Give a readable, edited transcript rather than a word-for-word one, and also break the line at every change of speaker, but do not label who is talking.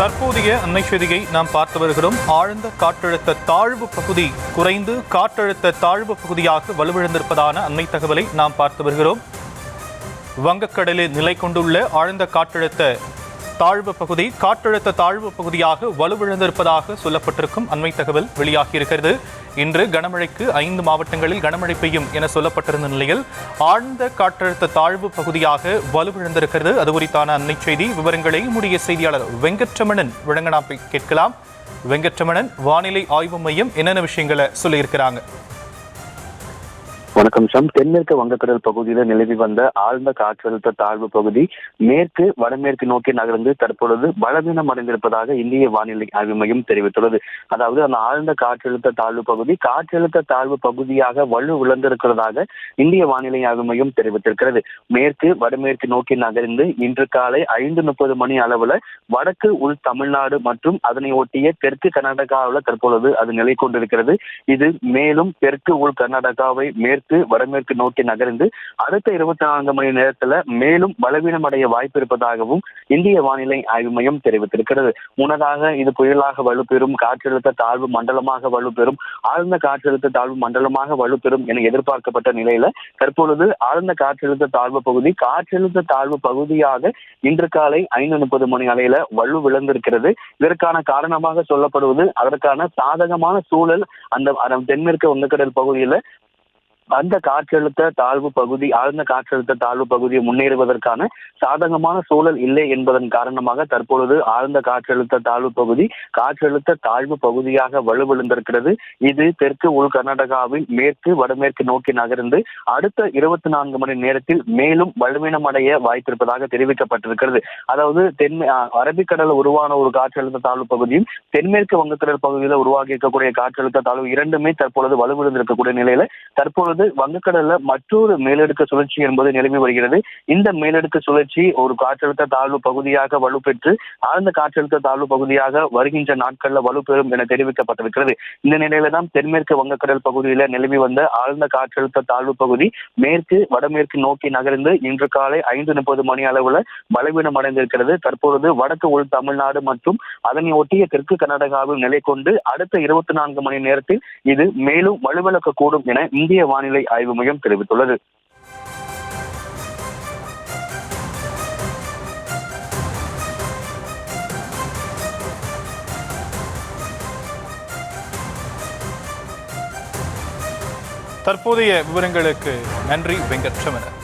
தற்போதைய அண்மை செய்தியை நாம் பார்த்து வருகிறோம். ஆழ்ந்த காற்றழுத்த தாழ்வு பகுதி குறைந்து காற்றழுத்த தாழ்வு பகுதியாக வலுவிழந்திருப்பதான அண்மை தகவலை நாம் பார்த்து வருகிறோம். வங்கக்கடலில் நிலை கொண்டுள்ள ஆழ்ந்த காற்றழுத்த தாழ்வு பகுதியாக வலுவிழந்திருப்பதாக சொல்லப்பட்டிருக்கும் அண்மை தகவல் வெளியாகியிருக்கிறது. இன்று கனமழைக்கு 5 மாவட்டங்களில் கனமழை பெய்யும் என சொல்லப்பட்டிருந்த நிலையில் ஆழ்ந்த காற்றழுத்த தாழ்வு பகுதியாக வலுவிழந்திருக்கிறது. அது குறித்தான அண்மை செய்தி விவரங்களை நம்முடைய செய்தியாளர் வெங்கட்ரமணன் வழங்க நாம் கேட்கலாம். வெங்கட்ரமணன், வானிலை ஆய்வு மையம் என்னென்ன விஷயங்களை சொல்லியிருக்கிறாங்க?
வணக்கம் ஷம். தென்மேற்கு வங்கக்கடல் பகுதியில் நிலவி வந்த ஆழ்ந்த காற்றழுத்த தாழ்வு பகுதி மேற்கு வடமேற்கு நோக்கி நகர்ந்து தற்பொழுது பலவீனம் அடைந்திருப்பதாக இந்திய வானிலை ஆய்வு மையம் தெரிவித்துள்ளது. அதாவது அந்த ஆழ்ந்த காற்றழுத்த தாழ்வு பகுதியாக வலு விழுந்திருக்கிறதாக இந்திய வானிலை ஆய்வு மையம் தெரிவித்திருக்கிறது. மேற்கு வடமேற்கு நோக்கி நகர்ந்து இன்று காலை 5:30 மணி அளவுல வடக்கு உள் தமிழ்நாடு மற்றும் அதனை ஒட்டிய தெற்கு கர்நாடகாவில் தற்பொழுது அது நிலை கொண்டிருக்கிறது. இது மேலும் தெற்கு உள் கர்நாடகாவை மேற்கு வடமேற்கு நோக்கி நகர்ந்து அடுத்த 24 மணி நேரத்துல மேலும் பலவீனம் அடைய வாய்ப்பு இருப்பதாகவும் இந்திய வானிலை ஆய்வு மையம் தெரிவித்திருக்கிறது. முன்னதாக இது புயலாக வலுப்பெறும், காற்றழுத்த தாழ்வு மண்டலமாக வலுப்பெறும், ஆழ்ந்த காற்றழுத்த தாழ்வு மண்டலமாக வலுப்பெறும் என எதிர்பார்க்கப்பட்ட நிலையில தற்பொழுது ஆழ்ந்த காற்றழுத்த தாழ்வு பகுதியாக இன்று காலை 5:30 மணி அளவில் வலு விழுந்திருக்கிறது. இதற்கான காரணமாக சொல்லப்படுவது அதற்கான சாதகமான சூழல் அந்த தென்மேற்கு வங்கக்கடல் பகுதியில அந்த ஆழ்ந்த காற்றழுத்த தாழ்வு பகுதியை முன்னேறுவதற்கான சாதகமான சூழல் இல்லை என்பதன் காரணமாக தற்பொழுது ஆழ்ந்த காற்றழுத்த தாழ்வு பகுதியாக வலுவிழந்திருக்கிறது. இது தெற்கு உள் கர்நாடகாவில் மேற்கு வடமேற்கு நோக்கி நகர்ந்து அடுத்த 24 மணி நேரத்தில் மேலும் வலுவீனம் அடைய வாய்ப்பிருப்பதாக தெரிவிக்கப்பட்டிருக்கிறது. அதாவது அரபிக்கடலில் உருவான ஒரு காற்றழுத்த தாழ்வு பகுதியும் தென்மேற்கு வங்கக்கடல் பகுதியில் உருவாகி இருக்கக்கூடிய காற்றழுத்த தாழ்வு இரண்டுமே தற்பொழுது வலுவிழந்திருக்கக்கூடிய நிலையில தற்பொழுது வங்கக்கடல்ல மற்றொரு மேலடுக்கு சுழற்சி என்பது நிலவி வருகிறது. இந்த மேலடுக்கு சுழற்சி ஒரு காற்றழுத்த தாழ்வு பகுதியாக வலுப்பெற்று ஆழ்ந்த காற்றழுத்த தாழ்வு பகுதியாக வருகின்ற நாட்கள்ல வலுப்பெறும் என தெரிவிக்கப்பட்டிருக்கிறது. இந்த நிலையில தான் தென்மேற்கு வங்கக்கடல் பகுதியில நிலவி வந்த ஆழ்ந்த காற்றழுத்த தாழ்வு பகுதி மேற்கு வடமேற்கு நோக்கி நகர்ந்து இன்று காலை 5:30 மணி அளவுல பலவீனம் அடைந்திருக்கிறது. தற்பொழுது வடக்கு உள் தமிழ்நாடு மற்றும் அதனை ஒட்டிய தெற்கு கர்நாடகாவில் நிலை கொண்டு அடுத்த 24 மணி நேரத்தில் இது மேலும் வலுவிழக்கக்கூடும் என இந்திய வானிலை ஆய்வு மையம் தெரிவித்துள்ளது.
தற்போதைய விவரங்களுக்கு நன்றி வெங்கட்ரமணன்.